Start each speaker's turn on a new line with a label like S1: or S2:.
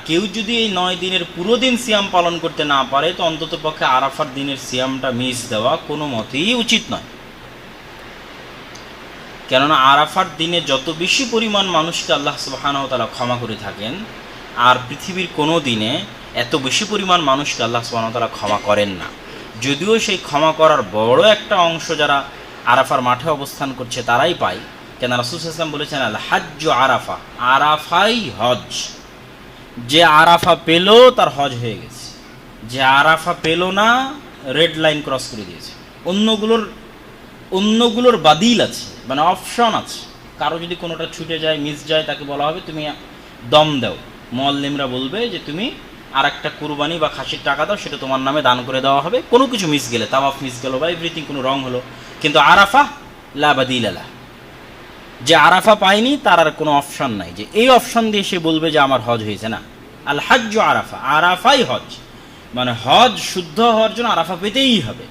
S1: কেউ যদি এই 9 দিনের পুরো দিন সিয়াম পালন করতে না পারে তো অন্তত পক্ষে আরাফার দিনের সিয়ামটা মিস দেওয়া কোনো মতেই উচিত নয়। কেননা আরাফার দিনে যত বেশি পরিমাণ মানুষকে আল্লাহ সুবহানাহু ওয়া তাআলা ক্ষমা করে থাকেন, আর পৃথিবীর কোনো দিনে এত বেশি পরিমাণ মানুষকে আল্লাহ সুবহানাহু ওয়া তাআলা ক্ষমা করেন না। যদিও সেই ক্ষমা করার বড় একটা অংশ যারা আরাফার মাঠে অবস্থান করছে তারাই পায়। কেন রাসূল সাল্লাল্লাহু আলাইহি ওয়াসাল্লাম বলেছেন, আল হাজ্জু আরাফা, আরাফাই হজ। যে আরাফা পেল তার হজ হয়ে গেছে, যে আরাফা পেল না রেড লাইন ক্রস করে দিয়েছে। অন্যগুলোর বাদিল আছে, মানে অপশন আছে। কারো যদি কোনোটা ছুটে যায়, মিস যায়, তাকে বলা হবে তুমি দম দাও। মুআল্লিমরা বলবে যে তুমি আর একটা কুরবানি বা খাসির টাকা দাও, সেটা তোমার নামে দান করে দেওয়া হবে। কোনো কিছু মিস গেলে, তাওয়াফ মিস গেল বা এভরিথিং কোনো রং হলো, কিন্তু আরাফা লা বাদিল আলা, যে আরাফা পায়নি তার আর কোনো অপশন নাই যে এই অপশন দিয়ে সে বলবে যে আমার হজ হয়েছে। না, আল হাজ্জু আরাফা, আরাফাই হজ। মানে হজ শুদ্ধ হওয়ার জন্য আরাফা পেতেই হবে।